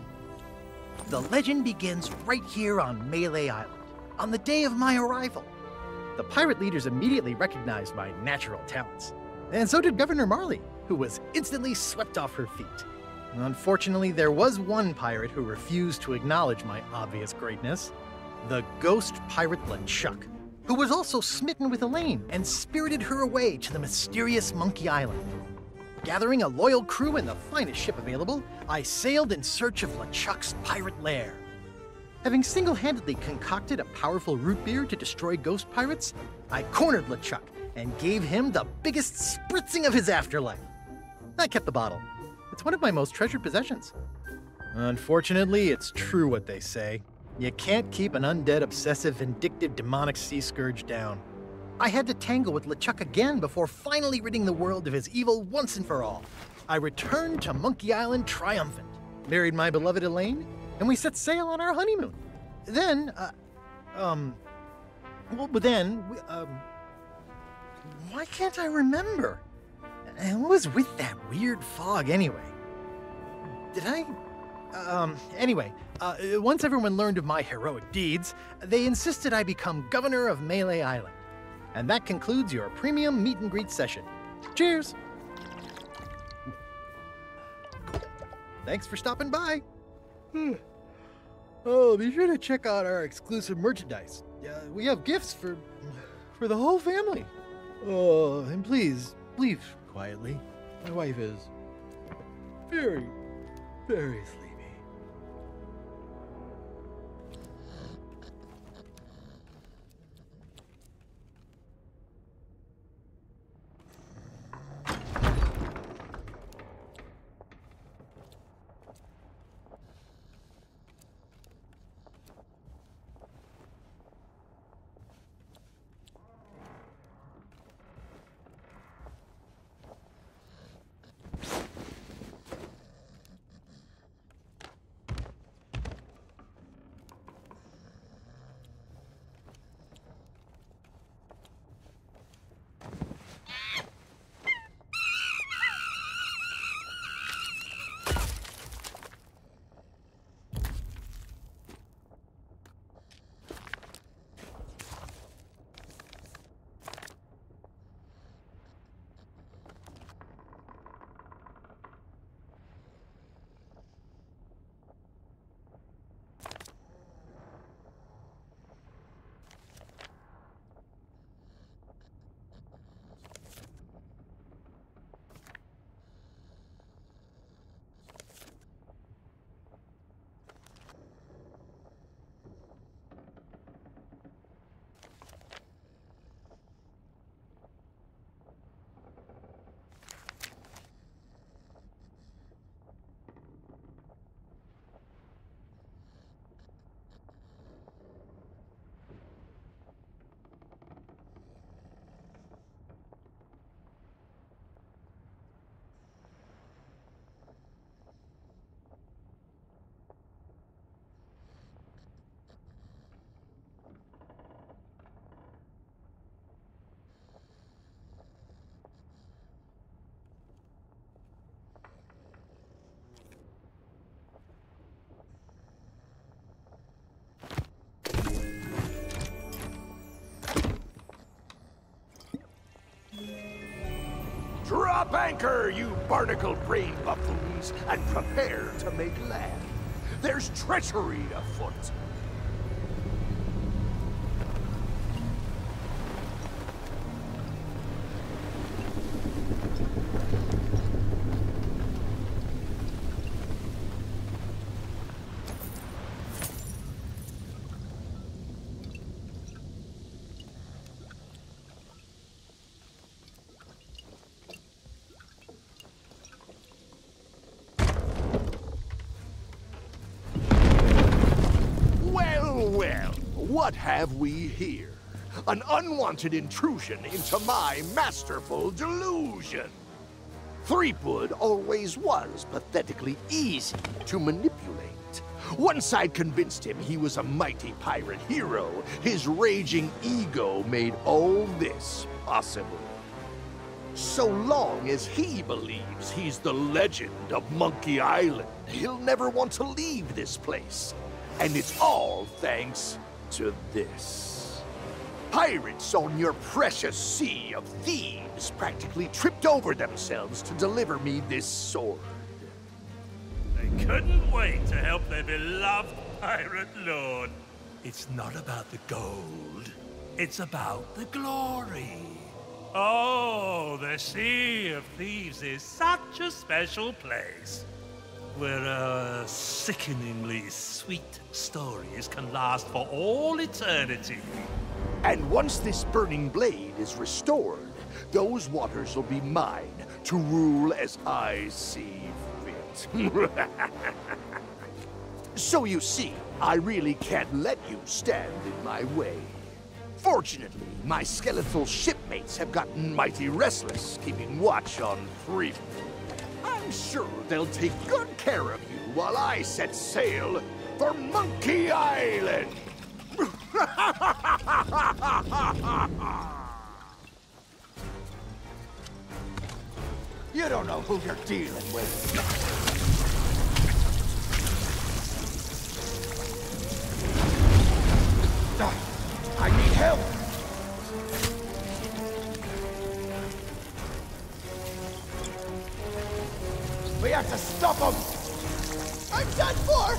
The legend begins right here on Melee Island, on the day of my arrival. The pirate leaders immediately recognized my natural talents. And so did Governor Marley, who was instantly swept off her feet. Unfortunately, there was one pirate who refused to acknowledge my obvious greatness. The ghost pirate LeChuck, who was also smitten with Elaine and spirited her away to the mysterious Monkey Island. Gathering a loyal crew and the finest ship available, I sailed in search of LeChuck's pirate lair. Having single-handedly concocted a powerful root beer to destroy ghost pirates, I cornered LeChuck and gave him the biggest spritzing of his afterlife. I kept the bottle. It's one of my most treasured possessions. Unfortunately, it's true what they say. You can't keep an undead, obsessive, vindictive, demonic sea scourge down. I had to tangle with LeChuck again before finally ridding the world of his evil once and for all. I returned to Monkey Island triumphant, married my beloved Elaine, and we set sail on our honeymoon. Then, why can't I remember? And what was with that weird fog anyway? Once everyone learned of my heroic deeds, they insisted I become governor of Melee Island. And that concludes your premium meet and greet session. Cheers! Thanks for stopping by. Oh, be sure to check out our exclusive merchandise. We have gifts for the whole family. Oh, and please, leave quietly. My wife is very, very sleepy. up anchor, you barnacle-brained buffoons, and prepare to make land. There's treachery afoot. Well, what have we here? An unwanted intrusion into my masterful delusion. Threepwood always was pathetically easy to manipulate. Once I'd convinced him he was a mighty pirate hero, his raging ego made all this possible. So long as he believes he's the legend of Monkey Island, he'll never want to leave this place. And it's all thanks to this. Pirates on your precious Sea of Thieves practically tripped over themselves to deliver me this sword. They couldn't wait to help their beloved pirate lord. It's not about the gold. It's about the glory. Oh, the Sea of Thieves is such a special place, where sickeningly sweet stories can last for all eternity. And once this burning blade is restored, those waters will be mine to rule as I see fit. So you see, I really can't let you stand in my way. Fortunately, my skeletal shipmates have gotten mighty restless, keeping watch on Threepwood. I'm sure they'll take good care of you while I set sail for Monkey Island! You don't know who you're dealing with. I need help! We have to stop him! I'm done for!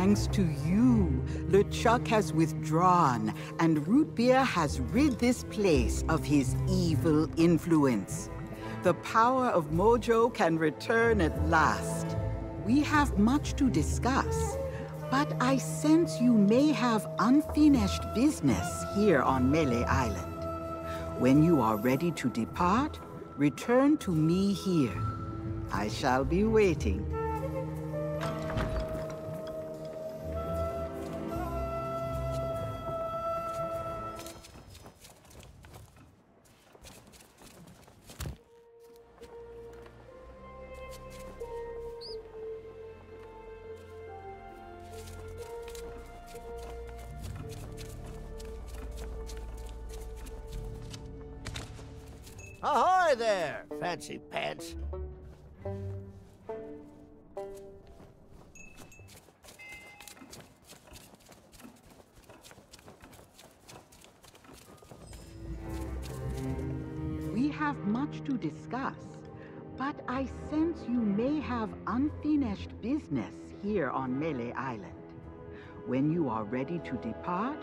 Thanks to you, LeChuck has withdrawn, and Root Beer has rid this place of his evil influence. The power of Mojo can return at last. We have much to discuss, but I sense you may have unfinished business here on Melee Island. When you are ready to depart, return to me here. I shall be waiting. Ahoy there, fancy pants. We have much to discuss, but I sense you may have unfinished business here on Melee Island. When you are ready to depart,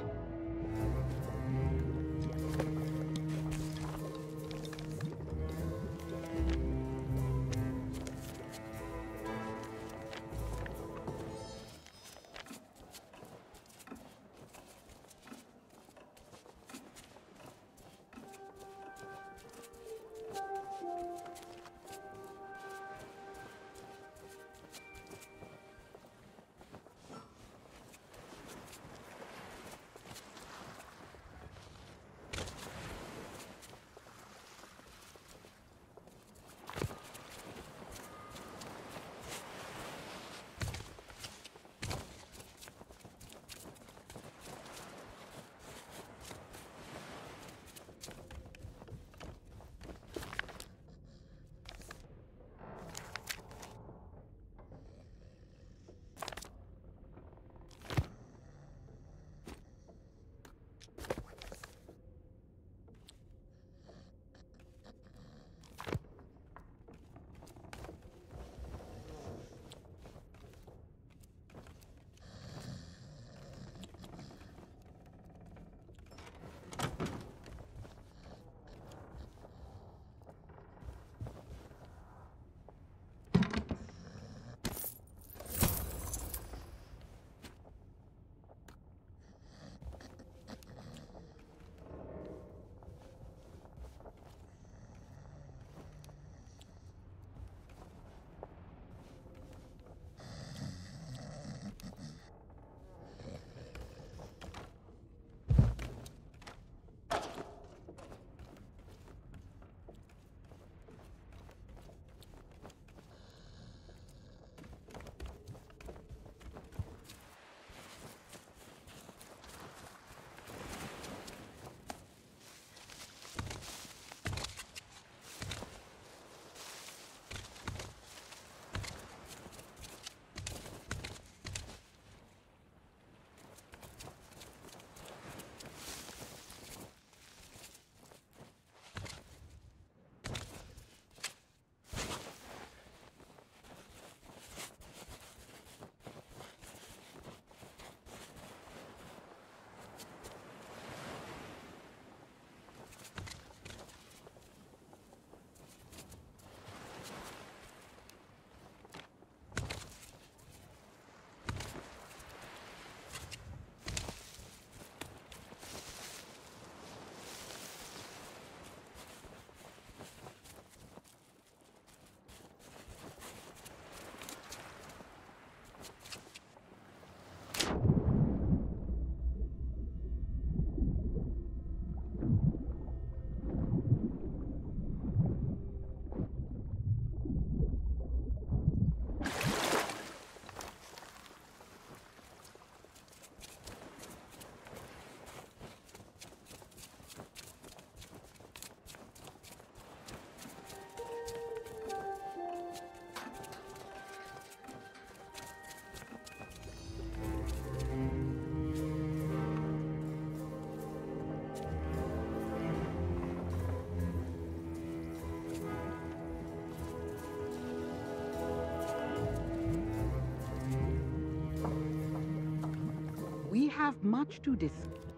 have much to discuss.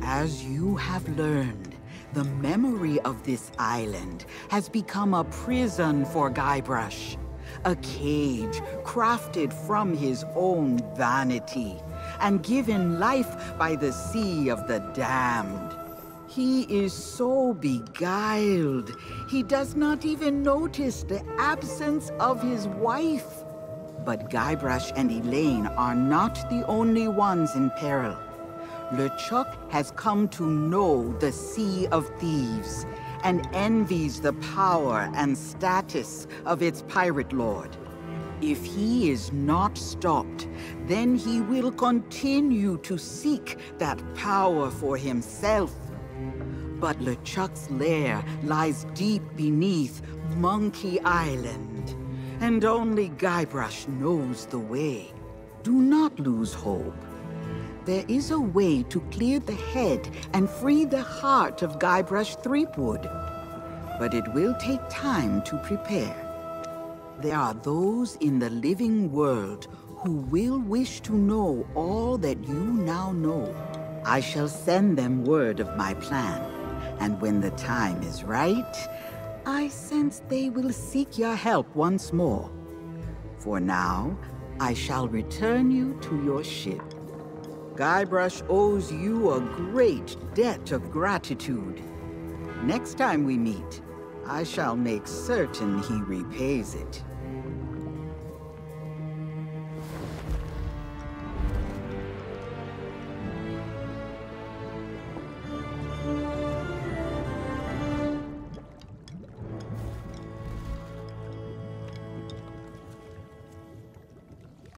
As you have learned, the memory of this island has become a prison for Guybrush. A cage crafted from his own vanity and given life by the Sea of the Damned. He is so beguiled, he does not even notice the absence of his wife. But Guybrush and Elaine are not the only ones in peril. LeChuck has come to know the Sea of Thieves and envies the power and status of its pirate lord. If he is not stopped, then he will continue to seek that power for himself. But LeChuck's lair lies deep beneath Monkey Island, and only Guybrush knows the way. Do not lose hope. There is a way to clear the head and free the heart of Guybrush Threepwood, but it will take time to prepare. There are those in the living world who will wish to know all that you now know. I shall send them word of my plan, and when the time is right, I sense they will seek your help once more. For now, I shall return you to your ship. Guybrush owes you a great debt of gratitude. Next time we meet, I shall make certain he repays it.